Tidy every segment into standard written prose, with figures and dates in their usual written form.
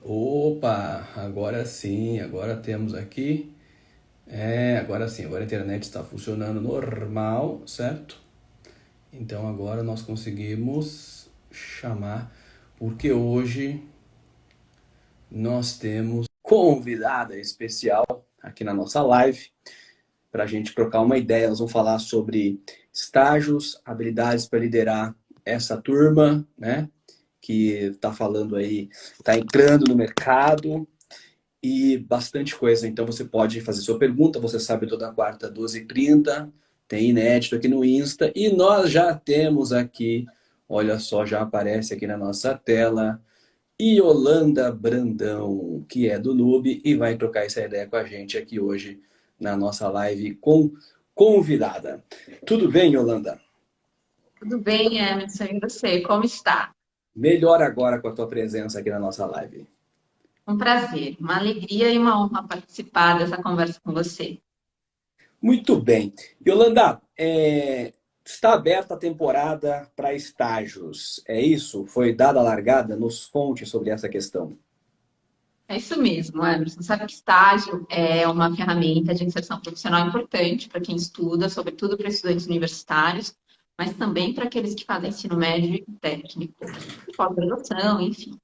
Opa, agora sim, agora temos aqui. Agora sim, agora a internet está funcionando normal, certo? Então agora nós conseguimos chamar, porque hoje nós temos convidada especial aqui na nossa live para a gente trocar uma ideia. Nós vamos falar sobre estágios, habilidades para liderar essa turma, né? Que está falando aí, está entrando no mercado e bastante coisa. Então você pode fazer sua pergunta, você sabe toda quarta, 12h30, tem inédito aqui no Insta. E nós já temos aqui, olha só, já aparece aqui na nossa tela, Yolanda Brandão, que é do Nube e vai trocar essa ideia com a gente aqui hoje na nossa live com convidada. Tudo bem, Yolanda? Tudo bem, Emerson? E você, como está? Melhor agora com a tua presença aqui na nossa live. Um prazer, uma alegria e uma honra participar dessa conversa com você. Muito bem. Yolanda, está aberta a temporada para estágios. É isso? Foi dada a largada? Nos conte sobre essa questão. É isso mesmo, Emerson. Sabe que estágio é uma ferramenta de inserção profissional importante para quem estuda, sobretudo para estudantes universitários, mas também para aqueles que fazem ensino médio e técnico, e pós-graduação, enfim.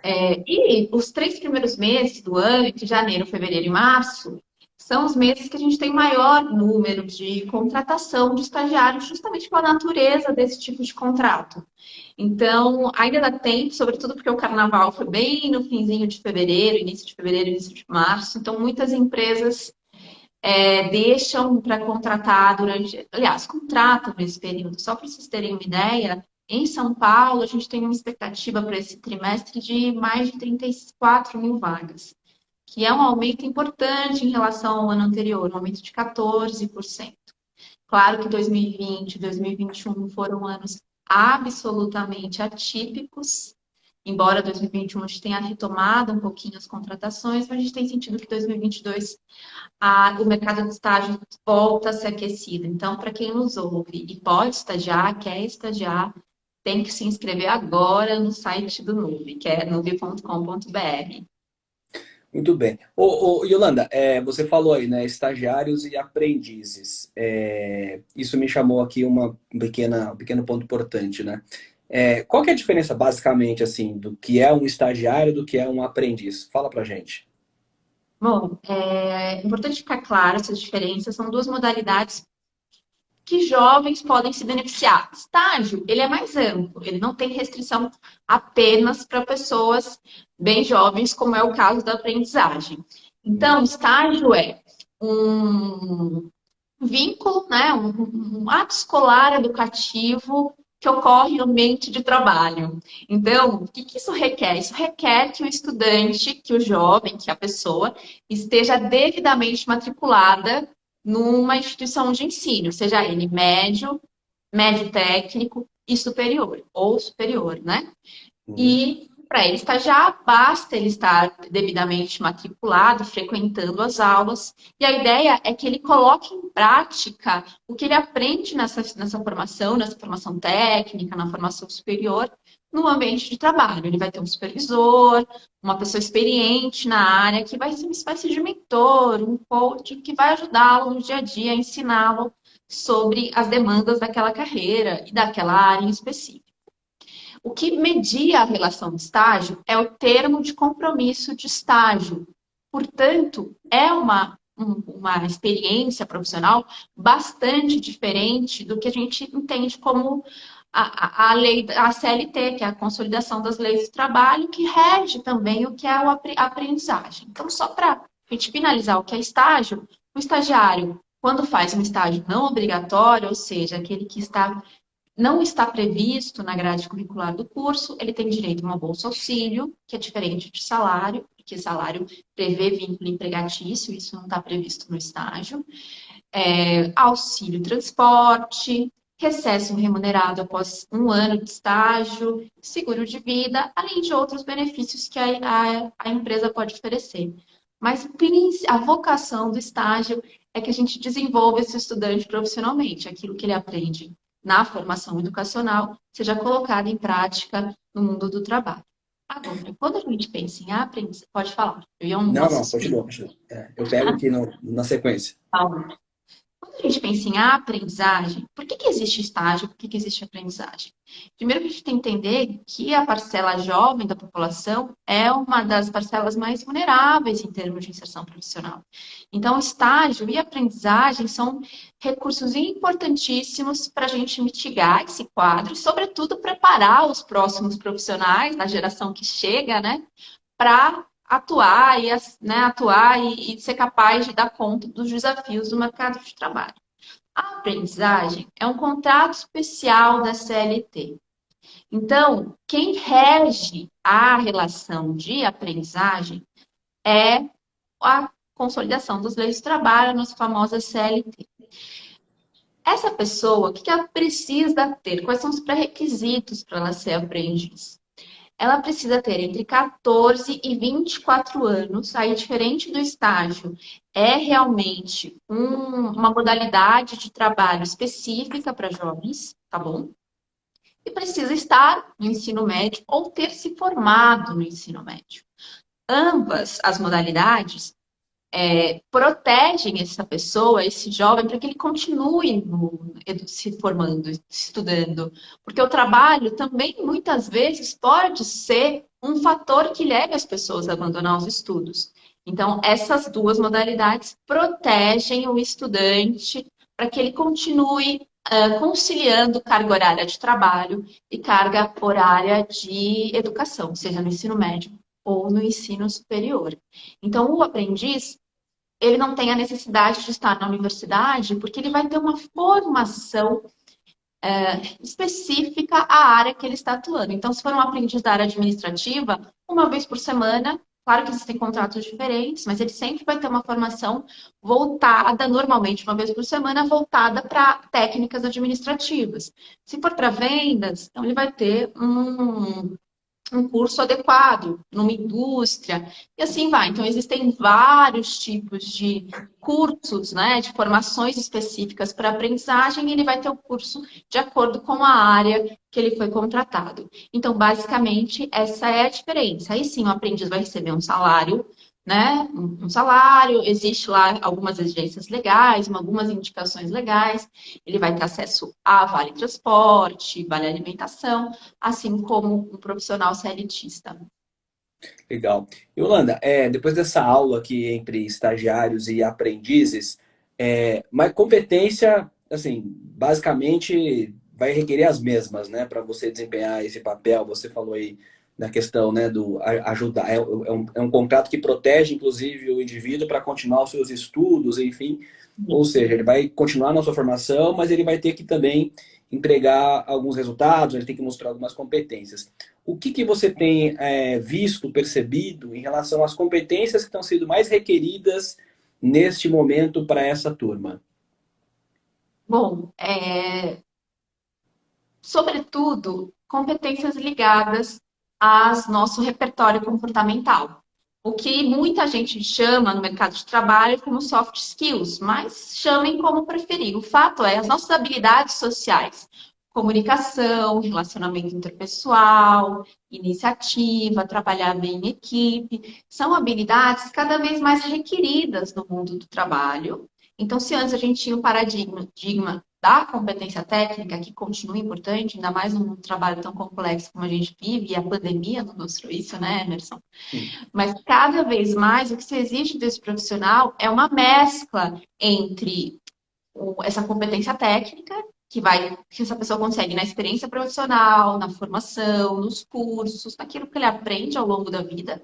E os 3 primeiros meses do ano, de janeiro, fevereiro e março, são os meses que a gente tem o maior número de contratação de estagiários, justamente pela natureza desse tipo de contrato. Então, ainda dá tempo, sobretudo porque o carnaval foi bem no finzinho de fevereiro, início de março. Então, muitas empresas deixam para contratar durante. Aliás, contratam nesse período. Só para vocês terem uma ideia, em São Paulo, a gente tem uma expectativa para esse trimestre de mais de 34 mil vagas, que é um aumento importante em relação ao ano anterior, um aumento de 14%. Claro que 2020 e 2021 foram anos absolutamente atípicos, embora 2021 a gente tenha retomado um pouquinho as contratações, mas a gente tem sentido que 2022 o mercado de estágio volta a ser aquecido. Então, para quem nos ouve e pode estagiar, quer estagiar, tem que se inscrever agora no site do Nube, que é nube.com.br. Muito bem. Yolanda, você falou aí, né? Estagiários e aprendizes. Isso me chamou aqui um pequeno ponto importante, né? Qual que é a diferença, basicamente, assim, do que é um estagiário e do que é um aprendiz? Fala pra gente. Bom, é importante ficar claro essas diferenças. São duas modalidades que jovens podem se beneficiar. Estágio, ele é mais amplo, ele não tem restrição apenas para pessoas bem jovens, como é o caso da aprendizagem. Então, estágio é um vínculo, né, um ato escolar educativo que ocorre no ambiente de trabalho. Então, o que isso requer? Isso requer que o estudante, que o jovem, que a pessoa esteja devidamente matriculada numa instituição de ensino, seja ele médio, médio técnico e superior, ou superior, né? Uhum. E para ele estagiar, basta ele estar devidamente matriculado, frequentando as aulas. E a ideia é que ele coloque em prática o que ele aprende nessa formação técnica, na formação superior, no ambiente de trabalho. Ele vai ter um supervisor, uma pessoa experiente na área, que vai ser uma espécie de mentor, um coach, que vai ajudá-lo no dia a dia, ensiná-lo sobre as demandas daquela carreira e daquela área em específico. O que media a relação de estágio é o termo de compromisso de estágio. Portanto, é uma experiência profissional bastante diferente do que a gente entende como a lei, a CLT, que é a Consolidação das Leis do Trabalho, que rege também o que é a aprendizagem. Então, só para a gente finalizar o que é estágio, o estagiário, quando faz um estágio não obrigatório, ou seja, aquele que não está previsto na grade curricular do curso, ele tem direito a uma bolsa auxílio, que é diferente de salário, porque salário prevê vínculo empregatício, isso não está previsto no estágio. Auxílio transporte, recesso remunerado após um ano de estágio, seguro de vida, além de outros benefícios que a empresa pode oferecer. Mas a vocação do estágio é que a gente desenvolva esse estudante profissionalmente, aquilo que ele aprende na formação educacional seja colocado em prática no mundo do trabalho. Agora, quando a gente pensa em aprendizagem, pode falar, eu ia um Não, não, raciocínio. continua, continua. Eu pego aqui na sequência. Quando a gente pensa em aprendizagem, por que existe estágio? Por que existe aprendizagem? Primeiro, a gente tem que entender que a parcela jovem da população é uma das parcelas mais vulneráveis em termos de inserção profissional. Então, estágio e aprendizagem são recursos importantíssimos para a gente mitigar esse quadro e, sobretudo, preparar os próximos profissionais da geração que chega, né, para atuar e ser capaz de dar conta dos desafios do mercado de trabalho. A aprendizagem é um contrato especial da CLT. Então, quem rege a relação de aprendizagem é a consolidação das leis do trabalho, a nossa famosa CLT. Essa pessoa, o que ela precisa ter? Quais são os pré-requisitos para ela ser aprendiz? Ela precisa ter entre 14 e 24 anos, aí diferente do estágio, é realmente uma modalidade de trabalho específica para jovens, tá bom? E precisa estar no ensino médio ou ter se formado no ensino médio. Ambas as modalidades protegem essa pessoa, esse jovem, para que ele continue se formando, estudando. Porque o trabalho também, muitas vezes, pode ser um fator que leve as pessoas a abandonar os estudos. Então, essas duas modalidades protegem o estudante para que ele continue conciliando carga horária de trabalho e carga horária de educação, seja no ensino médio ou no ensino superior. Então, o aprendiz ele não tem a necessidade de estar na universidade, porque ele vai ter uma formação específica à área que ele está atuando. Então, se for um aprendiz da área administrativa, uma vez por semana, claro que existem contratos diferentes, mas ele sempre vai ter uma formação voltada, normalmente uma vez por semana, voltada para técnicas administrativas. Se for para vendas, então ele vai ter um curso adequado numa indústria, e assim vai. Então, existem vários tipos de cursos, né, de formações específicas para aprendizagem, e ele vai ter o curso de acordo com a área que ele foi contratado. Então, basicamente, essa é a diferença. Aí sim, o aprendiz vai receber um salário, né? Um salário, existe lá algumas exigências legais, algumas indicações legais, ele vai ter acesso a vale transporte, vale alimentação, assim como um profissional CLTista. Legal. Yolanda, depois dessa aula aqui entre estagiários e aprendizes, mas competência, assim, basicamente vai requerer as mesmas, né, para você desempenhar esse papel. Você falou aí na questão, né, do ajudar. É um contrato que protege, inclusive, o indivíduo para continuar os seus estudos, enfim. Ou seja, ele vai continuar na sua formação, mas ele vai ter que também entregar alguns resultados, ele tem que mostrar algumas competências. O que você tem visto, percebido em relação às competências que estão sendo mais requeridas neste momento para essa turma? Bom, sobretudo, competências ligadas ao nosso repertório comportamental. O que muita gente chama no mercado de trabalho como soft skills, mas chamem como preferir. O fato é, as nossas habilidades sociais, comunicação, relacionamento interpessoal, iniciativa, trabalhar bem em equipe, são habilidades cada vez mais requeridas no mundo do trabalho. Então, se antes a gente tinha o paradigma da competência técnica, que continua importante, ainda mais num trabalho tão complexo como a gente vive, e a pandemia não mostrou isso, né, Emerson? Sim. Mas cada vez mais o que se exige desse profissional é uma mescla entre essa competência técnica, que essa pessoa consegue na experiência profissional, na formação, nos cursos, naquilo que ele aprende ao longo da vida,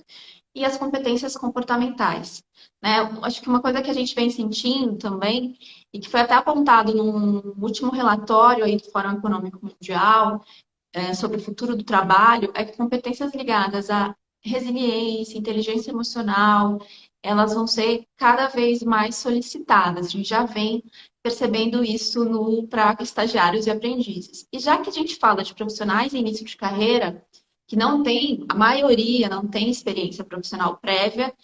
e as competências comportamentais. Né? Acho que uma coisa que a gente vem sentindo também, e que foi até apontado num último relatório aí do Fórum Econômico Mundial, sobre o futuro do trabalho, é que competências ligadas à resiliência, inteligência emocional, elas vão ser cada vez mais solicitadas. A gente já vem percebendo isso para estagiários e aprendizes. E já que a gente fala de profissionais em início de carreira, que não tem, a maioria não tem experiência profissional prévia,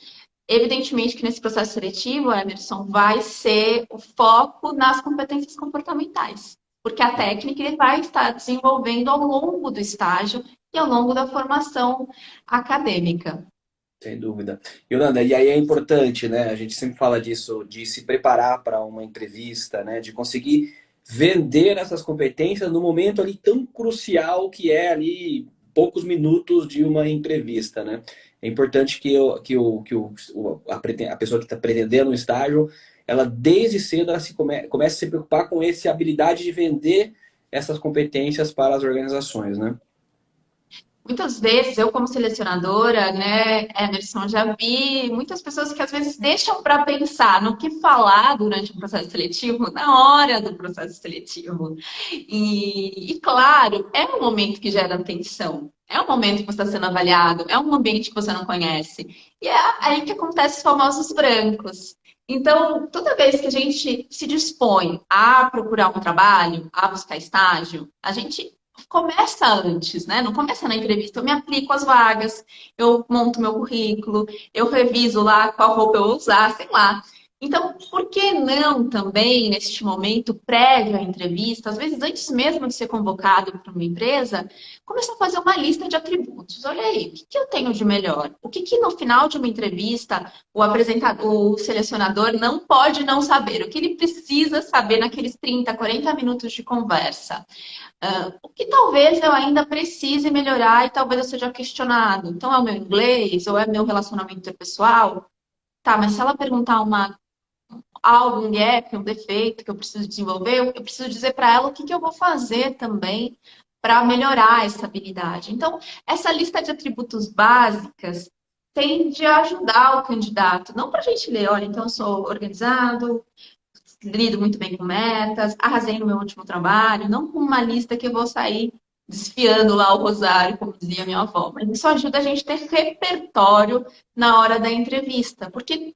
evidentemente que nesse processo seletivo, Emerson, vai ser o foco nas competências comportamentais, porque a técnica ele vai estar desenvolvendo ao longo do estágio e ao longo da formação acadêmica. Sem dúvida. Yolanda, e aí é importante, né? A gente sempre fala disso, de se preparar para uma entrevista, né? De conseguir vender essas competências no momento ali tão crucial que é ali poucos minutos de uma entrevista, né? É importante a pessoa que está pretendendo um estágio, ela desde cedo ela comece a se preocupar com essa habilidade de vender essas competências para as organizações, né? Muitas vezes, eu como selecionadora, né, Emerson, já vi muitas pessoas que às vezes deixam para pensar no que falar durante o processo seletivo, na hora do processo seletivo. E claro, é um momento que gera tensão. É um momento que você está sendo avaliado, é um ambiente que você não conhece. E é aí que acontecem os famosos brancos. Então, toda vez que a gente se dispõe a procurar um trabalho, a buscar estágio, a gente começa antes, né? Não começa na entrevista. Eu me aplico às vagas, eu monto meu currículo, eu reviso lá qual roupa eu vou usar, sei lá. Então, por que não também, neste momento prévio à entrevista, às vezes antes mesmo de ser convocado para uma empresa, começar a fazer uma lista de atributos? Olha aí, o que que eu tenho de melhor? O que que no final de uma entrevista o apresentador, o selecionador não pode não saber? O que ele precisa saber naqueles 30, 40 minutos de conversa? O que talvez eu ainda precise melhorar e talvez eu seja questionado. Então, é o meu inglês ou é meu relacionamento interpessoal? Tá, mas se ela perguntar algo, um gap, um defeito que eu preciso desenvolver, eu preciso dizer para ela o que que eu vou fazer também para melhorar essa habilidade. Então, essa lista de atributos básicas tende a ajudar o candidato, não para a gente ler, olha, então eu sou organizado, lido muito bem com metas, arrasei no meu último trabalho, não com uma lista que eu vou sair desfiando lá o rosário, como dizia minha avó. Mas isso ajuda a gente a ter repertório na hora da entrevista, porque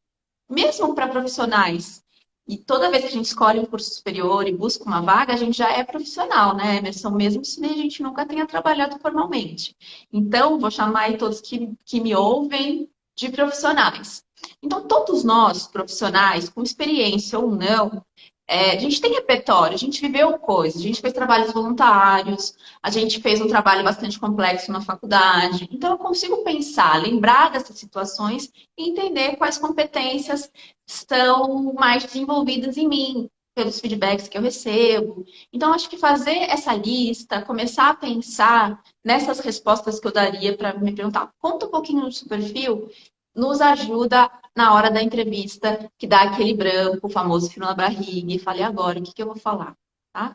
mesmo para profissionais, e toda vez que a gente escolhe um curso superior e busca uma vaga, a gente já é profissional, né, Emerson? Mesmo se a gente nunca tenha trabalhado formalmente. Então, vou chamar aí todos que me ouvem de profissionais. Então, todos nós, profissionais, com experiência ou não, a gente tem repertório, a gente viveu coisas, a gente fez trabalhos voluntários, a gente fez um trabalho bastante complexo na faculdade. Então, eu consigo pensar, lembrar dessas situações e entender quais competências estão mais desenvolvidas em mim, pelos feedbacks que eu recebo. Então, acho que fazer essa lista, começar a pensar nessas respostas que eu daria para me perguntar, conta um pouquinho do seu perfil, nos ajuda na hora da entrevista, que dá aquele branco, o famoso frio na barriga, e falei agora, o que que eu vou falar, tá?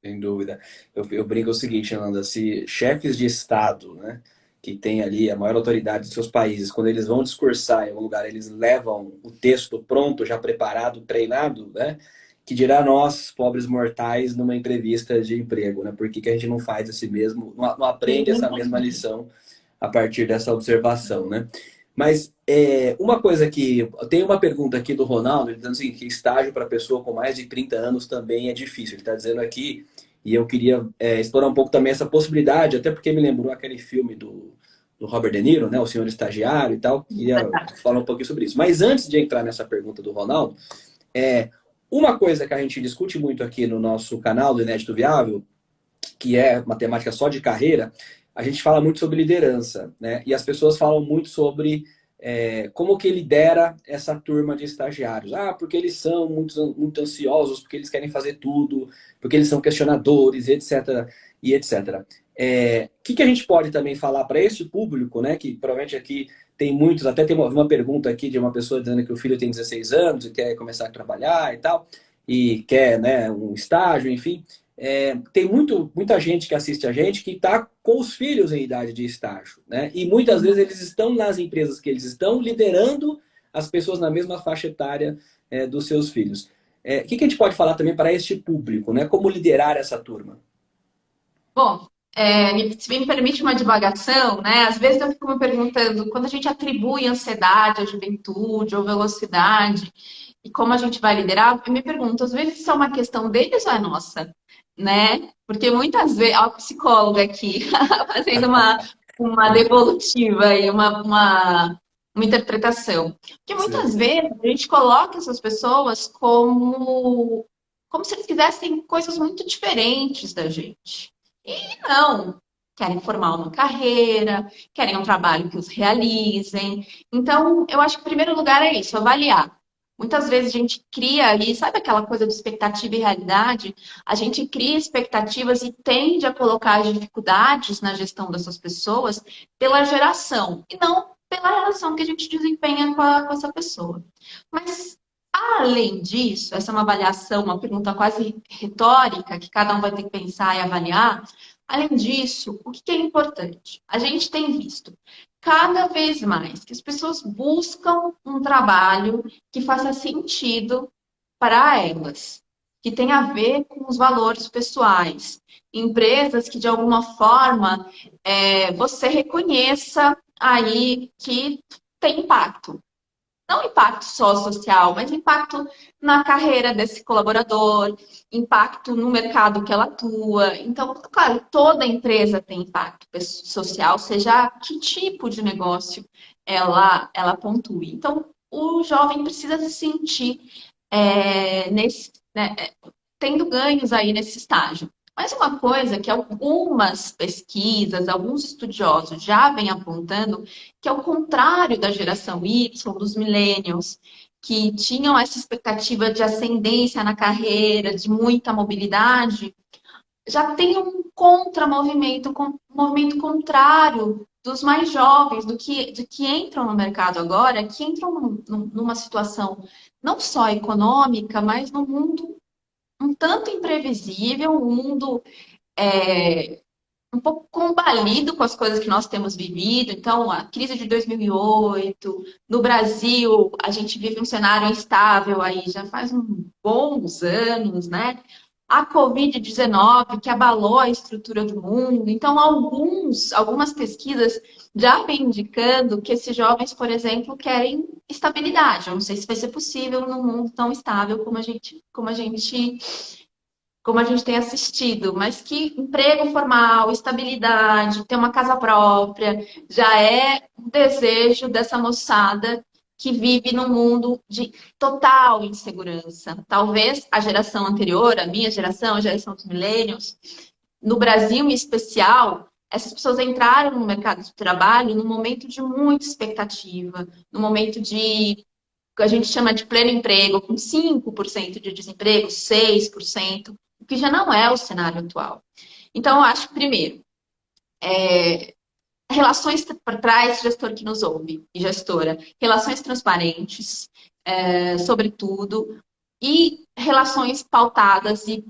Sem dúvida. Eu brinco o seguinte, Ananda, se chefes de Estado, né, que tem ali a maior autoridade dos seus países, quando eles vão discursar em um lugar, eles levam o texto pronto, já preparado, treinado, né, que dirá nós, pobres mortais, numa entrevista de emprego, né? Por que que a gente não faz esse mesmo, não aprende essa mesma lição a partir dessa observação, né? Mas uma coisa que. Tem uma pergunta aqui do Ronaldo, ele dizendo assim, que estágio para pessoa com mais de 30 anos também é difícil. Ele está dizendo aqui, e eu queria explorar um pouco também essa possibilidade, até porque me lembrou aquele filme do Robert De Niro, né? O Senhor Estagiário e tal. Queria falar um pouquinho sobre isso. Mas antes de entrar nessa pergunta do Ronaldo, uma coisa que a gente discute muito aqui no nosso canal do Inédito Viável, que é matemática só de carreira, a gente fala muito sobre liderança, né? E as pessoas falam muito sobre como que lidera essa turma de estagiários. Ah, porque eles são muito ansiosos, porque eles querem fazer tudo, porque eles são questionadores, etc. e etc. Que a gente pode também falar para esse público, né? Que provavelmente aqui tem muitos, até tem uma pergunta aqui de uma pessoa dizendo que o filho tem 16 anos e quer começar a trabalhar e tal, e quer, né, um estágio, enfim. Tem muita gente que assiste a gente que está com os filhos em idade de estágio, né? E muitas vezes eles estão nas empresas que eles estão liderando as pessoas na mesma faixa etária dos seus filhos. Que a gente pode falar também para este público, né? Como liderar essa turma? Bom, se me permite uma divagação, né? Às vezes eu fico me perguntando, quando a gente atribui ansiedade à juventude ou velocidade, e como a gente vai liderar, eu me pergunto, às vezes isso é uma questão deles ou é nossa? Né? Porque muitas vezes, ó, a psicóloga aqui, fazendo uma devolutiva e uma interpretação. Porque muitas Sim. vezes a gente coloca essas pessoas como se eles quisessem coisas muito diferentes da gente. E não. querem formar uma carreira, querem um trabalho que os realizem. Então, eu acho que o primeiro lugar é isso, avaliar. Muitas vezes a gente cria, e sabe aquela coisa de expectativa e realidade? A gente cria expectativas e tende a colocar as dificuldades na gestão dessas pessoas pela geração, e não pela relação que a gente desempenha com essa pessoa. Mas, além disso, essa é uma avaliação, uma pergunta quase retórica, que cada um vai ter que pensar e avaliar. Além disso, o que é importante? A gente tem visto cada vez mais que as pessoas buscam um trabalho que faça sentido para elas, que tenha a ver com os valores pessoais. Empresas que, de alguma forma, você reconheça aí que tem impacto. Não impacto só social, mas impacto na carreira desse colaborador, impacto no mercado que ela atua. Então, claro, toda empresa tem impacto social, seja que tipo de negócio ela pontue. Então, o jovem precisa se sentir né, tendo ganhos aí nesse estágio. Mas uma coisa que algumas pesquisas, alguns estudiosos já vêm apontando, que é o contrário da geração Y, dos millennials, que tinham essa expectativa de ascendência na carreira, de muita mobilidade, já tem um contramovimento, um movimento contrário dos mais jovens, de que entram no mercado agora, que entram numa situação não só econômica, mas no mundo um tanto imprevisível, um mundo um pouco combalido com as coisas que nós temos vivido. Então, a crise de 2008, no Brasil, a gente vive um cenário instável aí já faz bons anos, né? A Covid-19, que abalou a estrutura do mundo. Então, algumas pesquisas já vêm indicando que esses jovens, por exemplo, querem estabilidade. Eu não sei se vai ser possível num mundo tão estável como a gente tem assistido, mas que emprego formal, estabilidade, ter uma casa própria, já é um desejo dessa moçada que vive num mundo de total insegurança. Talvez a geração anterior, a minha geração, a geração dos millennials, no Brasil em especial, essas pessoas entraram no mercado de trabalho num momento de muita expectativa, num momento de que a gente chama de pleno emprego, com 5% de desemprego, 6%, o que já não é o cenário atual. Então, eu acho que, primeiro, relações para esse gestor que nos ouve, e gestora, relações transparentes, sobretudo, e relações pautadas e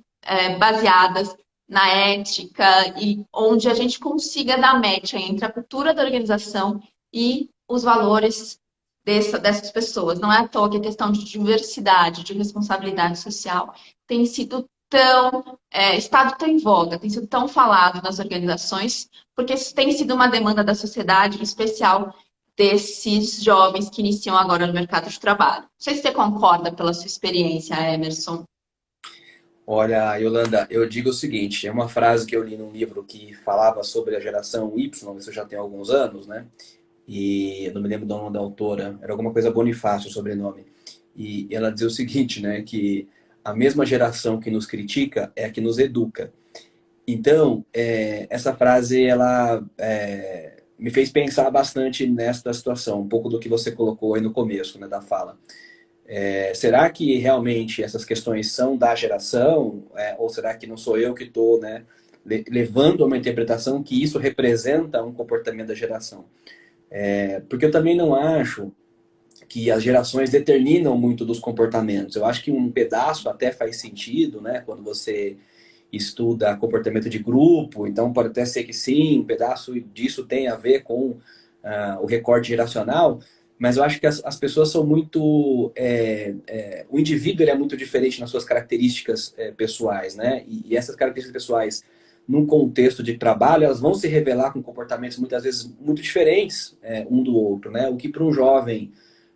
baseadas na ética, e onde a gente consiga dar match entre a cultura da organização e os valores dessas pessoas. Não é à toa que a questão de diversidade, de responsabilidade social tem sido estado tão em voga, tem sido tão falado nas organizações, porque isso tem sido uma demanda da sociedade, em especial desses jovens que iniciam agora no mercado de trabalho. Não sei se você concorda pela sua experiência, Emerson. Olha, Yolanda, eu digo o seguinte, é uma frase que eu li num livro que falava sobre a geração Y, isso já tem alguns anos, né? E eu não me lembro do nome da autora, era alguma coisa Bonifácio o sobrenome. E ela dizia o seguinte, né, que a mesma geração que nos critica é a que nos educa. Então, essa frase, ela me fez pensar bastante nesta situação, um pouco do que você colocou aí no começo, né, da fala. Será que realmente essas questões são da geração? Ou será que não sou eu que estou, né, levando a uma interpretação que isso representa um comportamento da geração? Porque eu também não acho que as gerações determinam muito dos comportamentos. Eu acho que um pedaço até faz sentido, né? Quando você estuda comportamento de grupo, então pode até ser que sim, um pedaço disso tem a ver com o recorte geracional, mas eu acho que as pessoas são muito... o indivíduo ele é muito diferente nas suas características pessoais, né? E essas características pessoais, num contexto de trabalho, elas vão se revelar com comportamentos muitas vezes muito diferentes um do outro, né? O que para um jovem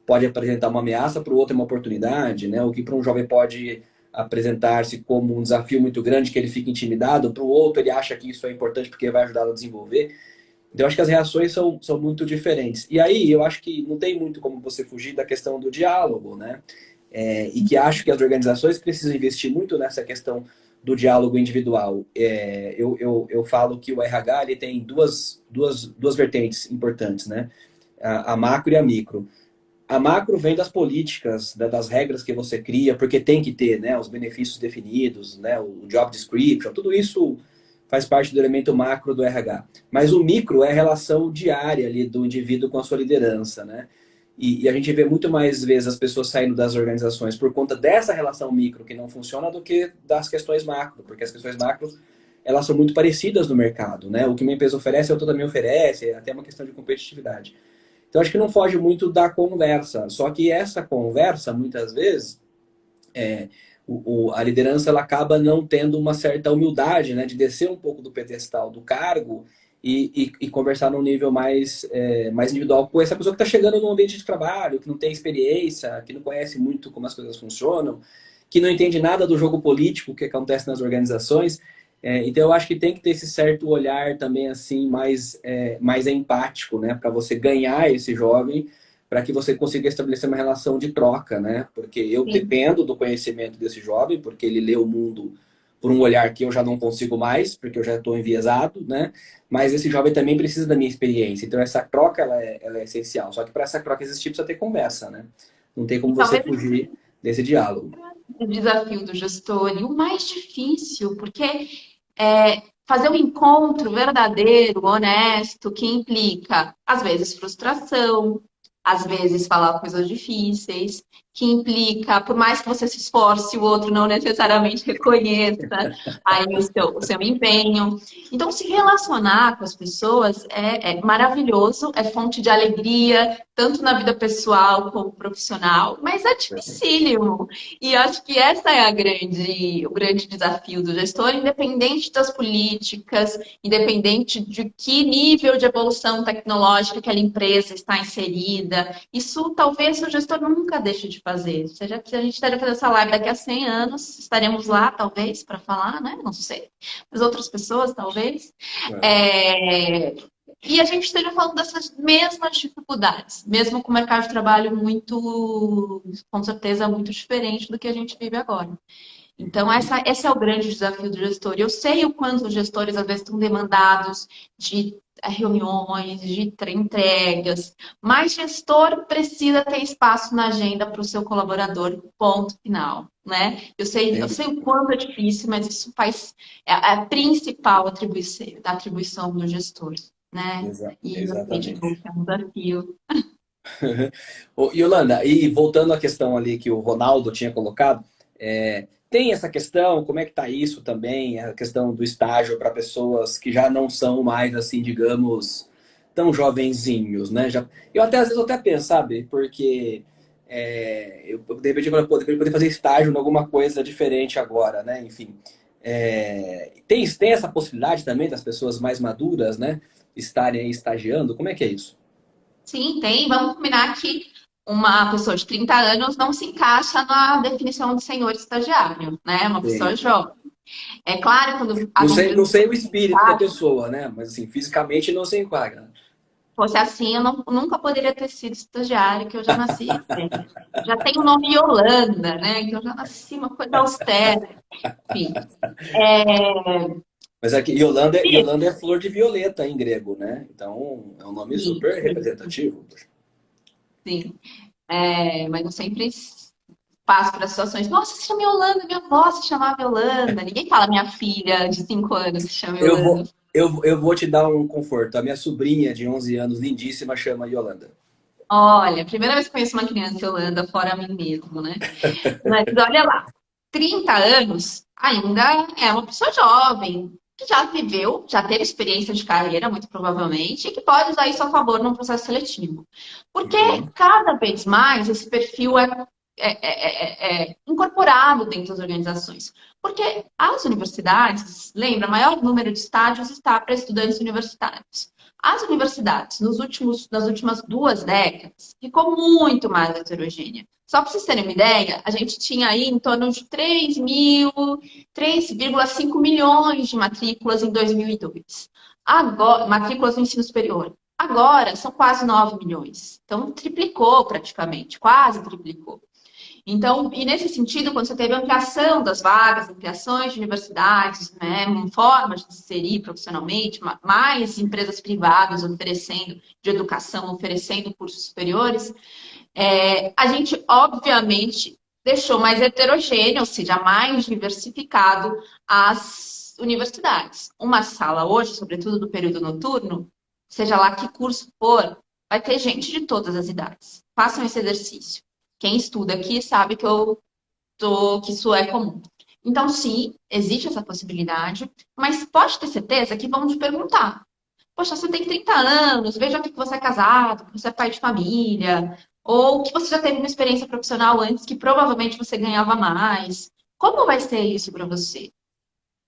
pode apresentar uma ameaça, para o outro é uma oportunidade, né? O que para um jovem pode apresentar-se como um desafio muito grande, que ele fica intimidado, para o outro ele acha que isso é importante porque vai ajudá-lo a desenvolver. Então, eu acho que as reações são muito diferentes. E aí, eu acho que não tem muito como você fugir da questão do diálogo, né? E que acho que as organizações precisam investir muito nessa questão do diálogo individual. Eu falo que o RH ele tem duas vertentes importantes, né? A macro e a micro. A macro vem das políticas, das regras que você cria, porque tem que ter, né, os benefícios definidos, né, o job description, tudo isso faz parte do elemento macro do RH. Mas o micro é a relação diária ali do indivíduo com a sua liderança, né? E a gente vê muito mais vezes as pessoas saindo das organizações por conta dessa relação micro que não funciona do que das questões macro, porque as questões macro elas são muito parecidas no mercado, né? O que uma empresa oferece, a outra também oferece, é até uma questão de competitividade. Então, acho que não foge muito da conversa. Só que essa conversa, muitas vezes, a liderança ela acaba não tendo uma certa humildade, né, de descer um pouco do pedestal do cargo e conversar num nível mais individual com essa pessoa que está chegando no ambiente de trabalho, que não tem experiência, que não conhece muito como as coisas funcionam, que não entende nada do jogo político que acontece nas organizações. Então, eu acho que tem que ter esse certo olhar também assim mais empático, né, para você ganhar esse jovem, para que você consiga estabelecer uma relação de troca, né? Porque eu dependo do conhecimento desse jovem, porque ele lê o mundo por um olhar que eu já não consigo mais, porque eu já estou enviesado, né? Mas esse jovem também precisa da minha experiência. Então, essa troca ela é essencial. Só que para essa troca existir, precisa ter conversa, né? Não tem como você fugir desse diálogo. O desafio do gestor e o mais difícil, porque fazer um encontro verdadeiro, honesto, que implica, às vezes, frustração, às vezes, falar coisas difíceis, que implica, por mais que você se esforce, o outro não necessariamente reconheça aí o seu empenho. Então, se relacionar com as pessoas é maravilhoso, é fonte de alegria, tanto na vida pessoal como profissional, mas é dificílimo. E acho que essa é o grande desafio do gestor, independente das políticas, independente de que nível de evolução tecnológica aquela empresa está inserida. Isso talvez o gestor nunca deixe de fazer. Seja que a gente esteja fazendo essa live daqui a 100 anos, estaremos lá, talvez, para falar, né? Não sei. Mas outras pessoas, talvez. E a gente esteja falando dessas mesmas dificuldades, mesmo com o mercado de trabalho muito, com certeza, muito diferente do que a gente vive agora. Então, esse é o grande desafio do gestor. Eu sei o quanto os gestores, às vezes, estão demandados de reuniões, de entregas, mas gestor precisa ter espaço na agenda para o seu colaborador, ponto final, né? Eu sei o quanto é difícil, mas isso é a principal atribuição do gestor, né? E eu sei de novo que é um desafio. Yolanda, e voltando à questão ali que o Ronaldo tinha colocado, tem essa questão, como é que tá isso também, a questão do estágio para pessoas que já não são mais, assim, digamos, tão jovenzinhos, né? Eu até, às vezes, eu até penso, sabe? Porque de repente eu poder fazer estágio em alguma coisa diferente agora, né? Enfim, tem essa possibilidade também das pessoas mais maduras, né? Estarem aí estagiando, como é que é isso? Sim, tem. Vamos combinar que uma pessoa de 30 anos não se encaixa na definição de senhor estagiário, né? Uma pessoa Sim. jovem. É claro, quando Não as sei, empresas não sei o espírito da pessoa, né? Mas assim, fisicamente não se enquadra. fosse assim, eu nunca poderia ter sido estagiária, que eu já nasci. Já tenho o nome Yolanda, né? Que eu já nasci uma coisa austera. Enfim. Mas aqui, Yolanda é flor de violeta em grego, né? Então é um nome super representativo. Sim. Mas eu sempre passo para situações. Nossa, se chama Yolanda, minha avó se chamava Yolanda. Ninguém fala minha filha de 5 anos se chama Eu Yolanda. vou, eu vou te dar um conforto. A minha sobrinha de 11 anos, lindíssima, chama Yolanda. Olha, primeira vez que conheço uma criança Yolanda fora a mim mesmo, né? Mas olha lá, 30 anos ainda é uma pessoa jovem, que já viveu, já teve experiência de carreira, muito provavelmente, e que pode usar isso a favor num processo seletivo. Porque cada vez mais esse perfil é incorporado dentro das organizações. Porque as universidades, lembra, maior número de estágios está para estudantes universitários. As universidades, nas últimas 2 décadas, ficou muito mais heterogênea. Só para vocês terem uma ideia, a gente tinha aí em torno de 3,5 milhões de matrículas em 2002. Agora, matrículas no ensino superior. Agora são quase 9 milhões. Então, triplicou praticamente, quase triplicou. Então, e nesse sentido, quando você teve ampliação das vagas, ampliações de universidades, né, formas de se inserir profissionalmente, mais empresas privadas oferecendo, de educação, oferecendo cursos superiores, a gente, obviamente, deixou mais heterogêneo, ou seja, mais diversificado as universidades. Uma sala hoje, sobretudo do período noturno, seja lá que curso for, vai ter gente de todas as idades. Façam esse exercício. Quem estuda aqui sabe que isso é comum. Então, sim, existe essa possibilidade, mas pode ter certeza que vão te perguntar. Poxa, você tem 30 anos, veja que você é casado, que você é pai de família, ou que você já teve uma experiência profissional antes que provavelmente você ganhava mais. Como vai ser isso para você?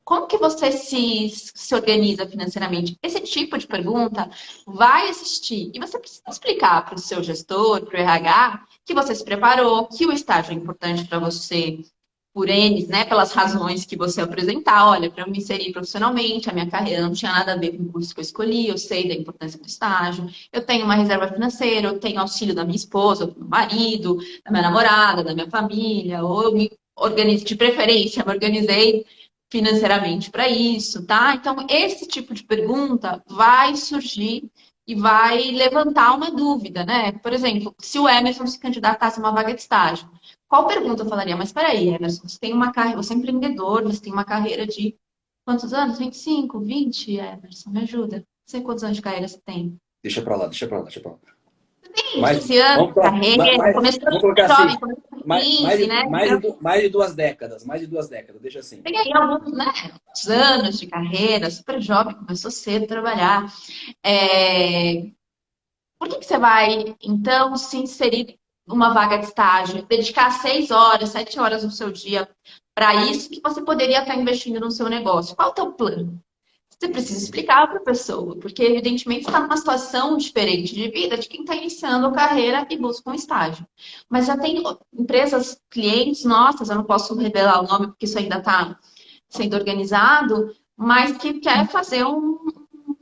Como que você se organiza financeiramente? Esse tipo de pergunta vai existir. E você precisa explicar para o seu gestor, para o RH, que você se preparou, que o estágio é importante para você por N, né, pelas razões que você apresentar. Olha, para eu me inserir profissionalmente, a minha carreira não tinha nada a ver com o curso que eu escolhi, eu sei da importância do estágio, eu tenho uma reserva financeira, eu tenho auxílio da minha esposa, do meu marido, da minha namorada, da minha família, ou eu me organizo, de preferência, me organizei financeiramente para isso, tá? Então, esse tipo de pergunta vai surgir e vai levantar uma dúvida, né? Por exemplo, se o Emerson se candidatasse a uma vaga de estágio, qual pergunta eu falaria? Mas peraí, Emerson, você tem uma carreira, você é empreendedor, você tem uma carreira de quantos anos? 25, 20, Emerson, me ajuda. Não sei quantos anos de carreira você tem. Deixa pra lá, deixa pra lá, deixa pra lá. Tem Mais, 15 anos vamos, de carreira, começou vamos colocar assim, jovem, começou com mais, 15, né? Então, mais de 2 décadas, mais de 2 décadas, deixa assim. tem aí alguns, né? Uns anos de carreira, super jovem, começou cedo a trabalhar. É, Por que você vai, então, se inserir numa vaga de estágio, dedicar 6 horas, 7 horas do seu dia para isso que você poderia estar investindo no seu negócio? Qual é o teu plano? Você precisa explicar para a pessoa, porque evidentemente está numa situação diferente de vida de quem está iniciando a carreira e busca um estágio. Mas já tem empresas, clientes nossas, eu não posso revelar o nome porque isso ainda está sendo organizado, mas que quer fazer um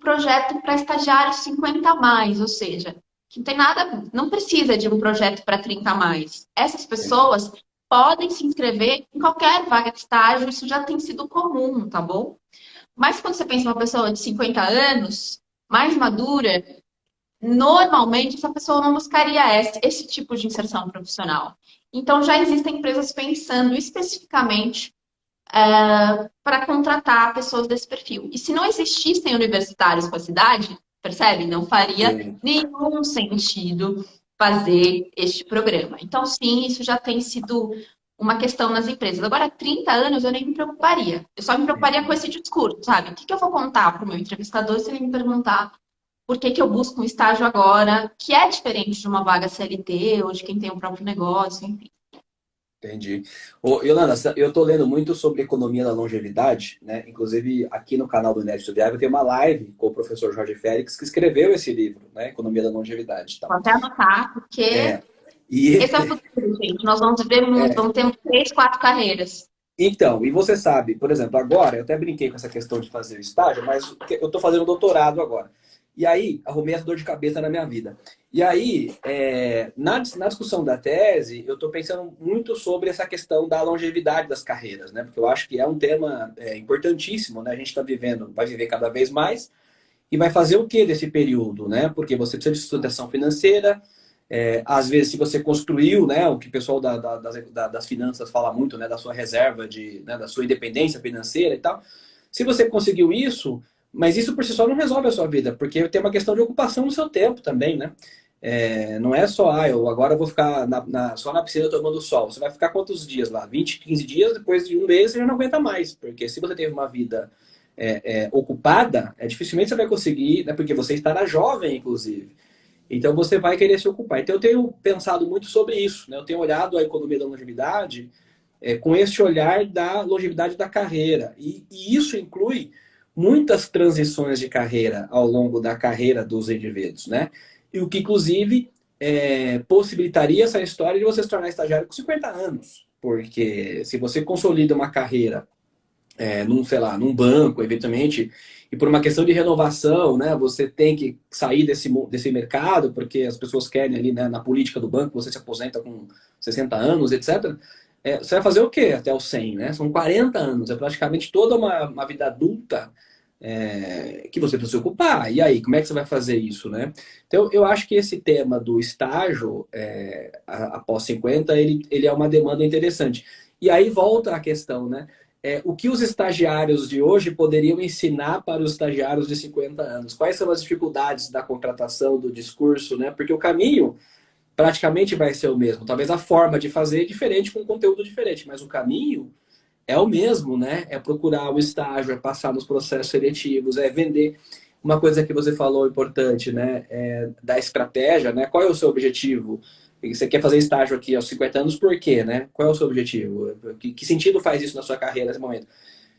projeto para estagiários 50 a mais, ou seja, que não tem nada, não precisa de um projeto para 30 a mais. Essas pessoas podem se inscrever em qualquer vaga de estágio, isso já tem sido comum, tá bom? Mas quando você pensa em uma pessoa de 50 anos, mais madura, normalmente essa pessoa não buscaria esse tipo de inserção profissional. Então já existem empresas pensando especificamente para contratar pessoas desse perfil. E se não existissem universitários com a cidade, percebe? Não faria Sim. nenhum sentido fazer este programa. Então, sim, isso já tem sido uma questão nas empresas. Agora, 30 anos eu nem me preocuparia. Eu só me preocuparia com esse discurso, sabe? O que eu vou contar para o meu entrevistador se ele me perguntar por que eu busco um estágio agora, que é diferente de uma vaga CLT ou de quem tem o próprio negócio, enfim. Entendi. Ô, Yolanda, eu estou lendo muito sobre economia da longevidade, né? Inclusive, aqui no canal do Inédito Viável tem uma live com o professor Jorge Félix, que escreveu esse livro, né? Economia da longevidade e tal. Vou até anotar, porque E, esse é o futuro, gente. Nós vamos ver muito, vamos ter 3, 4 carreiras. então, e você sabe, por exemplo, agora, eu até brinquei com essa questão de fazer o estágio, mas eu estou fazendo doutorado agora. E aí, arrumei essa dor de cabeça na minha vida. E aí, na discussão da tese, eu estou pensando muito sobre essa questão da longevidade das carreiras, né? Porque eu acho que é um tema importantíssimo, né? A gente está vivendo, vai viver cada vez mais, e vai fazer o que desse período, né? Porque você precisa de sustentação financeira, às vezes, se você construiu, né, o que o pessoal das finanças fala muito, né, da sua reserva, né, da sua independência financeira e tal. Se você conseguiu isso, mas isso por si só não resolve a sua vida, porque tem uma questão de ocupação no seu tempo também, né? Não é só, eu agora vou ficar só na piscina tomando sol. Você vai ficar quantos dias lá? 20, 15 dias, depois de um mês você já não aguenta mais, porque se você teve uma vida ocupada, dificilmente você vai conseguir, né, porque você estará jovem, inclusive. Então você vai querer se ocupar. Então eu tenho pensado muito sobre isso, né? Eu tenho olhado a economia da longevidade com esse olhar da longevidade da carreira. E isso inclui muitas transições de carreira ao longo da carreira dos indivíduos, né? E o que, inclusive, possibilitaria essa história de você se tornar estagiário com 50 anos. Porque se você consolida uma carreira num, sei lá, num banco, eventualmente, e por uma questão de renovação, né, você tem que sair desse mercado, porque as pessoas querem ali, né, na política do banco, você se aposenta com 60 anos, etc. Você vai fazer o quê até os 100, né? São 40 anos, é praticamente toda uma vida adulta que você precisa se ocupar. E aí, como é que você vai fazer isso, né? Então, eu acho que esse tema do estágio após 50, ele é uma demanda interessante. E aí volta a questão, né? O que os estagiários de hoje poderiam ensinar para os estagiários de 50 anos? Quais são as dificuldades da contratação, do discurso, né? Porque o caminho praticamente vai ser o mesmo. Talvez a forma de fazer é diferente, com conteúdo diferente, mas o caminho é o mesmo, né? É procurar o estágio, é passar nos processos seletivos, é vender. Uma coisa que você falou importante, né? Da estratégia, né? Qual é o seu objetivo? Você quer fazer estágio aqui aos 50 anos, por quê, né? Qual é o seu objetivo? Que sentido faz isso na sua carreira nesse momento?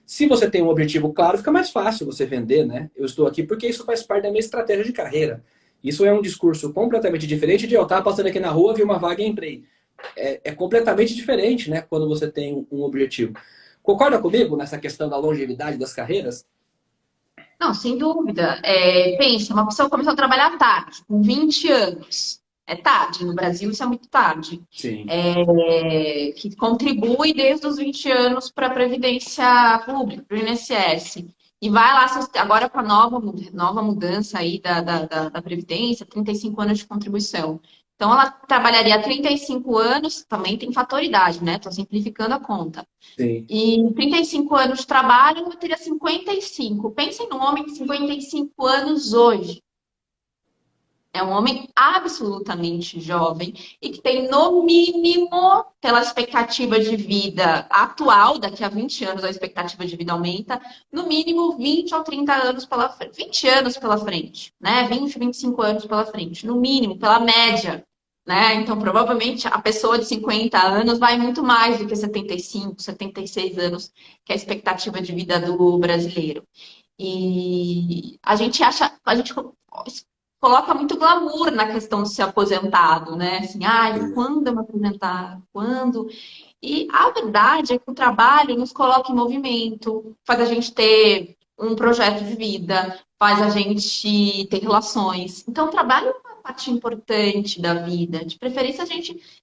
Se você tem um objetivo claro, fica mais fácil você vender, né? Eu estou aqui porque isso faz parte da minha estratégia de carreira. Isso é um discurso completamente diferente de eu estar passando aqui na rua, vi uma vaga e entrei. É completamente diferente, né? Quando você tem um objetivo. Concorda comigo nessa questão da longevidade das carreiras? Não, sem dúvida. Pensa, uma pessoa começou a trabalhar tarde, com 20 anos. É tarde, no Brasil isso é muito tarde. Sim, Que contribui desde os 20 anos para a Previdência Pública, para o INSS. E vai lá, agora com a nova mudança aí da Previdência, 35 anos de contribuição. Então, ela trabalharia 35 anos, também tem fator idade, né? Estou simplificando a conta. sim. E 35 anos de trabalho, eu teria 55. Pensem num homem de 55 anos hoje. É um homem absolutamente jovem e que tem, no mínimo, pela expectativa de vida atual, daqui a 20 anos a expectativa de vida aumenta, no mínimo 20 ou 30 anos pela frente. 20 anos pela frente, né? 20, 25 anos pela frente, no mínimo, pela média. Né? Então, provavelmente, a pessoa de 50 anos vai muito mais do que 75, 76 anos, que é a expectativa de vida do brasileiro. E a gente coloca muito glamour na questão de ser aposentado, né? Assim, ai, quando eu me aposentar? Quando? E a verdade é que o trabalho nos coloca em movimento, faz a gente ter um projeto de vida, faz a gente ter relações. Então, o trabalho é uma parte importante da vida. De preferência,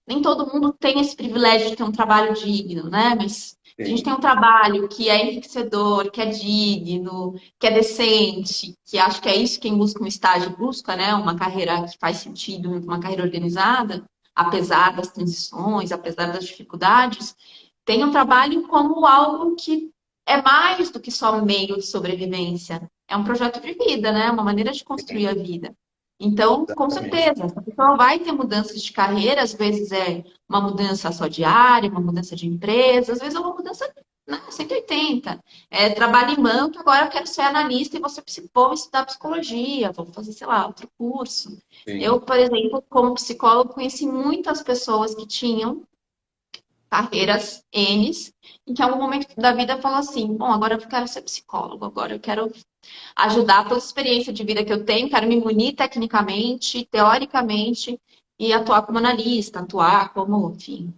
nem todo mundo tem esse privilégio de ter um trabalho digno, né? Mas a gente tem Sim. um trabalho que é enriquecedor, que é digno, que é decente, que acho que é isso que quem busca um estágio busca, né? Uma carreira que faz sentido, uma carreira organizada, apesar das transições, apesar das dificuldades, tem um trabalho como algo que é mais do que só um meio de sobrevivência. É um projeto de vida, né? Uma maneira de construir a vida. Então, com Exatamente. certeza, essa pessoa vai ter mudanças de carreira, às vezes é uma mudança só de área, uma mudança de empresa, às vezes é uma mudança, né, 180. Trabalho em banco, agora eu quero ser analista e vou estudar psicologia, vou fazer, sei lá, outro curso. Eu, Sim. por exemplo, como psicólogo, conheci muitas pessoas que tinham carreiras N's, em que em algum momento da vida falou assim, bom, agora eu quero ser psicólogo, agora eu quero ajudar toda a experiência de vida que eu tenho, quero me munir tecnicamente, teoricamente, e atuar como analista, atuar como, enfim,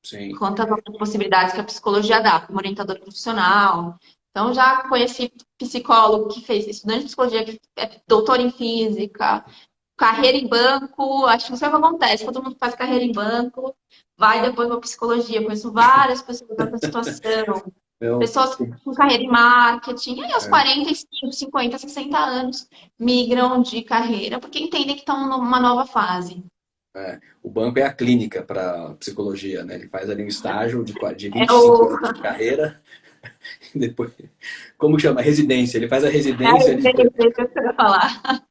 Sim. quantas outras possibilidades que a psicologia dá, como orientador profissional. Então, já conheci psicólogo que fez, estudante de psicologia que é doutor em física, carreira em banco, acho que não sei o que acontece, todo mundo faz carreira em banco, vai depois para psicologia. Conheço várias pessoas nessa situação, Eu, pessoas com carreira em marketing, e aí aos é, 45, 50, 60 anos migram de carreira, porque entendem que estão numa nova fase. o banco é a clínica para psicologia, né? Ele faz ali um estágio de É 25 o anos de carreira, depois, como chama? Residência. Ele faz a é a residência ali, referência que eu ia falar.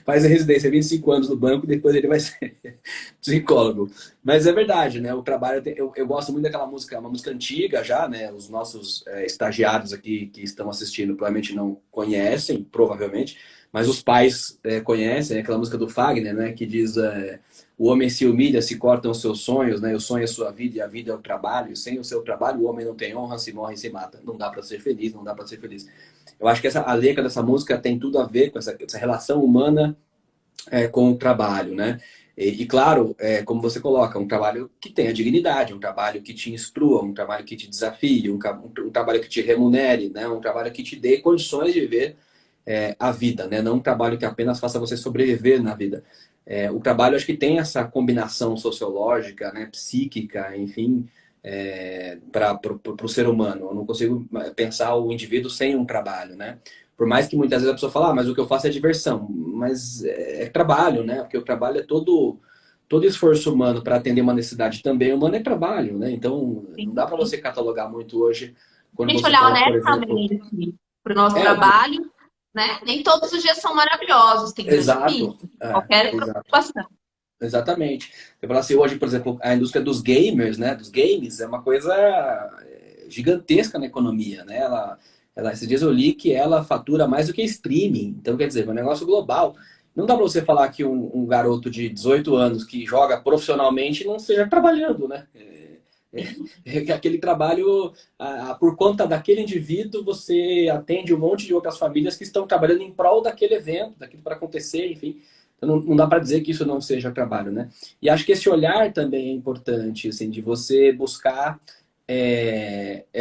faz a residência 25 anos no banco, depois ele vai ser psicólogo. Mas é verdade, né? O trabalho, eu gosto muito daquela música, uma música antiga já, né? Os nossos estagiários aqui que estão assistindo provavelmente não conhecem, provavelmente, mas os pais conhecem, aquela música do Fagner, né? Que diz o homem se humilha, se cortam os seus sonhos, né? O sonho é a sua vida e a vida é o trabalho. E sem o seu trabalho, o homem não tem honra, se morre e se mata. Não dá para ser feliz, não dá para ser feliz. Eu acho que a letra dessa música tem tudo a ver com essa relação humana com o trabalho, né? Claro, como você coloca, um trabalho que tenha dignidade, um trabalho que te instrua, um trabalho que te desafie, um trabalho que te remunere, né? Um trabalho que te dê condições de viver a vida, né? Não um trabalho que apenas faça você sobreviver na vida. O trabalho, acho que tem essa combinação sociológica, né? Psíquica, enfim, para o ser humano. Eu não consigo pensar o indivíduo sem um trabalho, né? Por mais que muitas vezes a pessoa fale, mas o que eu faço é diversão. Mas é trabalho, né? Porque o trabalho é todo esforço humano para atender uma necessidade também humana é trabalho, né? Então, não dá para você catalogar muito hoje Se quando a gente você olhar fala, por exemplo, honestamente para o nosso é o que... trabalho, né? Nem todos os dias são maravilhosos, tem dias Exato, difíceis, qualquer exato. preocupação. Exatamente. Eu falo assim, hoje, por exemplo, a indústria dos gamers, né, dos games, é uma coisa gigantesca na economia, né? Esses dias eu li que ela fatura mais do que streaming. Então, quer dizer, é um negócio global. Não dá para você falar que um garoto de 18 anos que joga profissionalmente não esteja trabalhando, né? Aquele trabalho, por conta daquele indivíduo, você atende um monte de outras famílias que estão trabalhando em prol daquele evento, daquilo para acontecer, enfim. Então, não dá para dizer que isso não seja trabalho, né? E acho que esse olhar também é importante, assim, de você buscar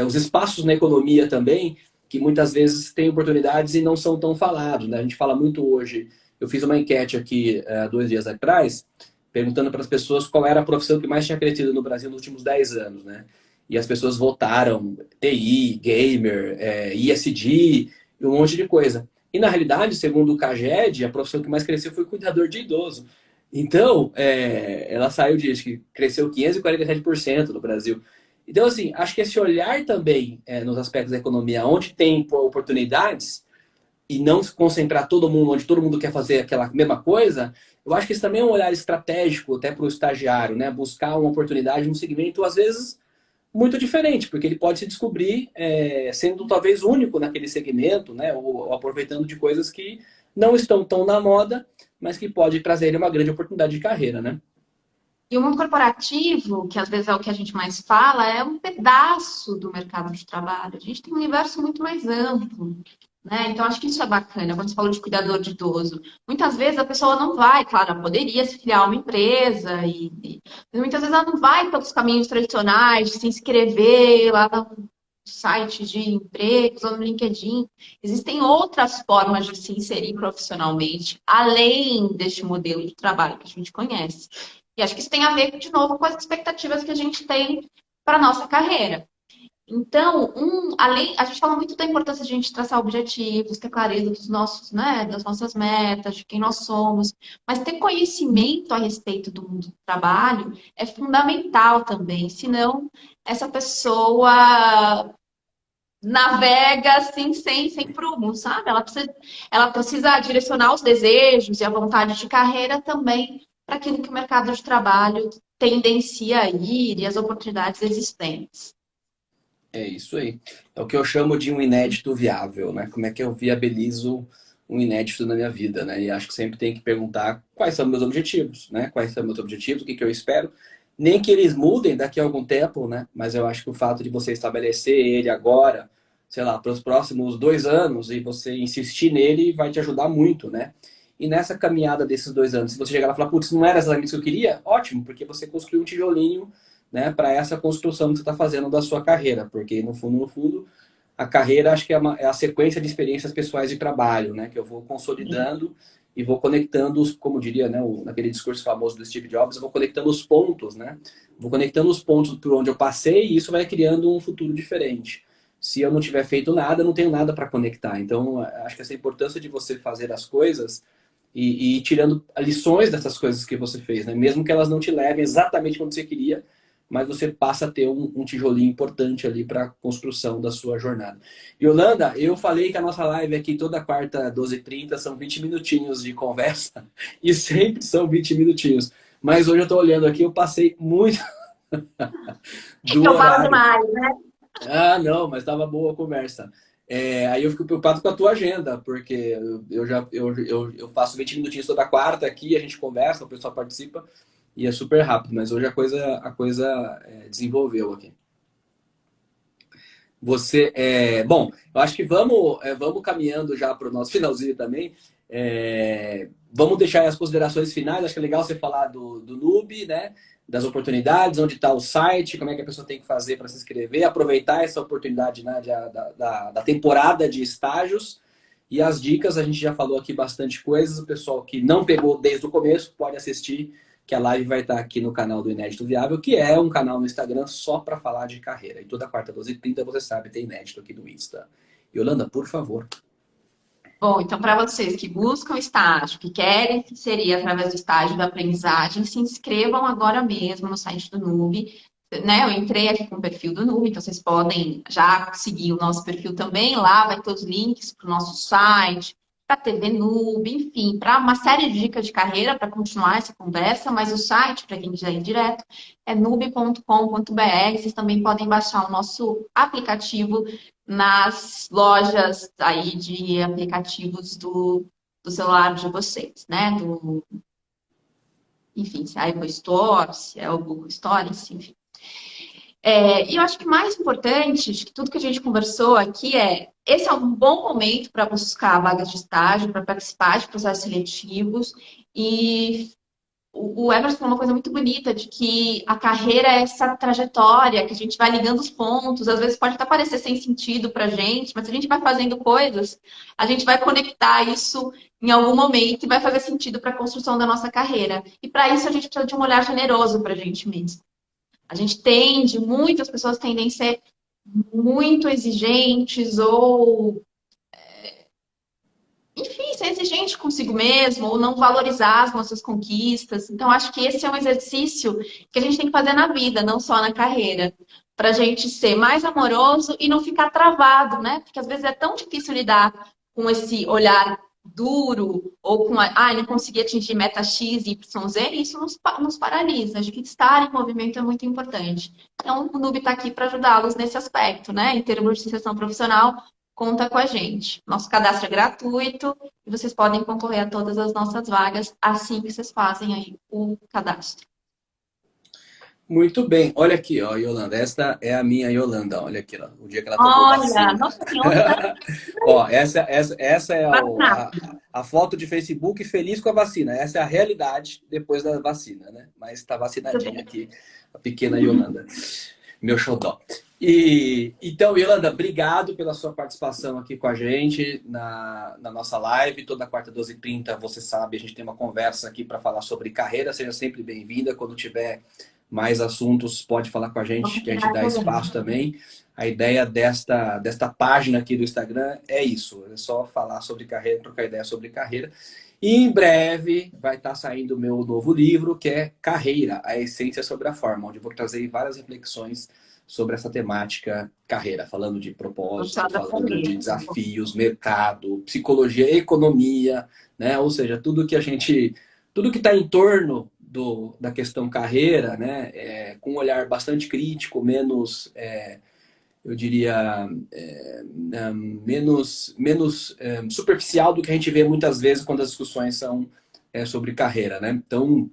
os espaços na economia também, que muitas vezes têm oportunidades e não são tão falados, né? A gente fala muito hoje. Eu fiz uma enquete aqui 2 dias atrás, perguntando para as pessoas qual era a profissão que mais tinha crescido no Brasil nos últimos 10 anos, né? E as pessoas votaram TI, gamer, ISD e um monte de coisa. E na realidade, segundo o CAGED, a profissão que mais cresceu foi cuidador de idoso. Então, ela saiu de, acho que cresceu 547% no Brasil. Então, assim, acho que esse olhar também nos aspectos da economia, onde tem oportunidades, e não se concentrar todo mundo, onde todo mundo quer fazer aquela mesma coisa, eu acho que isso também é um olhar estratégico até para o estagiário, né? Buscar uma oportunidade num segmento, às vezes, muito diferente, porque ele pode se descobrir sendo talvez único naquele segmento, né? Ou aproveitando de coisas que não estão tão na moda, mas que pode trazer ele uma grande oportunidade de carreira, né? E o mundo corporativo, que às vezes é o que a gente mais fala, é um pedaço do mercado de trabalho. A gente tem um universo muito mais amplo, né? Então, acho que isso é bacana. Quando você falou de cuidador de idoso, muitas vezes a pessoa não vai, claro, ela poderia se filiar a uma empresa, mas muitas vezes ela não vai pelos caminhos tradicionais de se inscrever lá no site de empregos ou no LinkedIn. Existem outras formas de se inserir profissionalmente, além deste modelo de trabalho que a gente conhece. E acho que isso tem a ver, de novo, com as expectativas que a gente tem para a nossa carreira. Então, a gente fala muito da importância de a gente traçar objetivos, ter clareza dos nossos, né, das nossas metas, de quem nós somos, mas ter conhecimento a respeito do mundo do trabalho é fundamental também, senão essa pessoa navega assim sem prumo, sabe? Ela precisa direcionar os desejos e a vontade de carreira também para aquilo que o mercado de trabalho tendencia a ir e as oportunidades existentes. É isso aí. É o que eu chamo de um inédito viável, né? Como é que eu viabilizo um inédito na minha vida, né? E acho que sempre tem que perguntar quais são meus objetivos, né? Quais são meus objetivos, o que eu espero. Nem que eles mudem daqui a algum tempo, né? Mas eu acho que o fato de você estabelecer ele agora, sei lá, para os próximos 2 anos e você insistir nele vai te ajudar muito, né? E nessa caminhada desses 2 anos, se você chegar lá e falar, putz, não era exatamente isso que eu queria, ótimo, porque você construiu um tijolinho, né, para essa construção que você está fazendo da sua carreira, porque no fundo, a carreira acho que é a sequência de experiências pessoais de trabalho, né, que eu vou consolidando e vou conectando, como diria, né, naquele discurso famoso do Steve Jobs, eu vou conectando os pontos, né, vou conectando os pontos por onde eu passei e isso vai criando um futuro diferente. Se eu não tiver feito nada, eu não tenho nada para conectar. Então, acho que essa importância de você fazer as coisas e ir tirando lições dessas coisas que você fez, né? Mesmo que elas não te levem exatamente onde você queria, mas você passa a ter um tijolinho importante ali para a construção da sua jornada. Yolanda, eu falei que a nossa live aqui toda quarta, 12h30, são 20 minutinhos de conversa, e sempre são 20 minutinhos. Mas hoje eu estou olhando aqui, eu passei muito É do que eu falo horário. demais, né? Ah, não, mas estava boa a conversa. Aí eu fico preocupado com a tua agenda, porque eu faço 20 minutinhos toda quarta aqui, a gente conversa, o pessoal participa, e é super rápido, mas hoje a coisa desenvolveu aqui. Bom, eu acho que vamos caminhando já para o nosso finalzinho também. Vamos deixar aí as considerações finais. Acho que é legal você falar do Nube, né? Das oportunidades, onde está o site, como é que a pessoa tem que fazer para se inscrever, aproveitar essa oportunidade, né, da temporada de estágios. E as dicas, a gente já falou aqui bastante coisas. O pessoal que não pegou desde o começo pode assistir, que a live vai estar aqui no canal do Inédito Viável, que é um canal no Instagram só para falar de carreira. E toda quarta, 12h30, você sabe, tem inédito aqui no Insta. Yolanda, por favor. Bom, então, para vocês que buscam estágio, que querem que seria através do estágio da aprendizagem, se inscrevam agora mesmo no site do Nube. Né? Eu entrei aqui com o perfil do Nube, então vocês podem já seguir o nosso perfil também. Lá vai ter os links para o nosso site, para a TV Nube, enfim, para uma série de dicas de carreira para continuar essa conversa. Mas o site, para quem quiser ir direto, é nube.com.br. Vocês também podem baixar o nosso aplicativo nas lojas aí de aplicativos do celular de vocês, né? Enfim, se é a Apple Store, se é o Google Store, enfim. E eu acho que mais importante de tudo que a gente conversou aqui esse é um bom momento para buscar vagas de estágio, para participar de processos seletivos. E o Emerson falou uma coisa muito bonita, de que a carreira é essa trajetória, que a gente vai ligando os pontos, às vezes pode até parecer sem sentido pra gente, mas se a gente vai fazendo coisas, a gente vai conectar isso em algum momento e vai fazer sentido para a construção da nossa carreira. E para isso a gente precisa de um olhar generoso para a gente mesmo. A gente muitas pessoas tendem a ser muito exigentes ou enfim, ser exigente consigo mesmo, ou não valorizar as nossas conquistas. Então, acho que esse é um exercício que a gente tem que fazer na vida, não só na carreira, para a gente ser mais amoroso e não ficar travado, né? Porque às vezes é tão difícil lidar com esse olhar duro, ou com não consegui atingir meta X, Y, Z, e isso nos paralisa. Acho que estar em movimento é muito importante. Então, o Nube está aqui para ajudá-los nesse aspecto, né? Em termos de inserção profissional, conta com a gente. Nosso cadastro é gratuito e vocês podem concorrer a todas as nossas vagas assim que vocês fazem aí o cadastro. Muito bem. Olha aqui, ó, Yolanda. Esta é a minha Yolanda. Olha aqui, ó, o dia que ela tomou Olha, vacina. nossa senhora. Ó, essa é a foto de Facebook feliz com a vacina. Essa é a realidade depois da vacina, né? Mas está vacinadinha aqui, a pequena Yolanda. Meu xodó. Então, Yolanda, obrigado pela sua participação aqui com a gente na nossa live. Toda quarta, 12h30, você sabe, a gente tem uma conversa aqui para falar sobre carreira. Seja sempre bem-vinda. Quando tiver mais assuntos, pode falar com a gente, que a gente dá espaço também. A ideia desta página aqui do Instagram é isso. É só falar sobre carreira, trocar ideia sobre carreira. E em breve vai estar saindo o meu novo livro, que é Carreira, a Essência sobre a Forma, onde eu vou trazer várias reflexões sobre essa temática carreira, falando de propósito, falando de desafios, mercado, psicologia, economia, né? Ou seja, tudo que está em torno da questão carreira, né? Com um olhar bastante crítico, menos, eu diria, menos superficial do que a gente vê muitas vezes quando as discussões são sobre carreira, né? Então,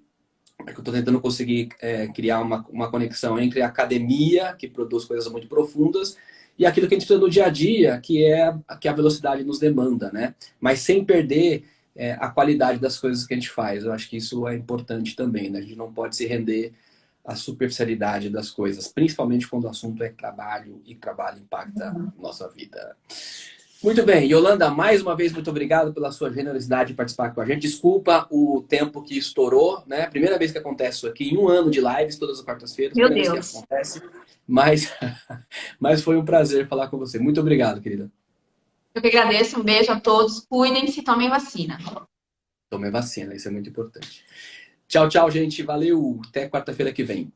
é que eu estou tentando conseguir criar uma conexão entre a academia, que produz coisas muito profundas, e aquilo que a gente precisa no dia a dia, que a velocidade nos demanda, né? Mas sem perder a qualidade das coisas que a gente faz. Eu acho que isso é importante também, né? A gente não pode se render à superficialidade das coisas, principalmente quando o assunto é trabalho, e trabalho impacta a nossa vida. Muito bem, Yolanda, mais uma vez, muito obrigado pela sua generosidade de participar com a gente. Desculpa o tempo que estourou, né? Primeira vez que acontece isso aqui, em um ano de lives, todas as quartas-feiras. Meu Primeira Deus. vez que acontece, mas foi um prazer falar com você. Muito obrigado, querida. Eu que agradeço, um beijo a todos, cuidem-se, tomem vacina. Tomei vacina, isso é muito importante. Tchau, tchau, gente. Valeu. Até quarta-feira que vem.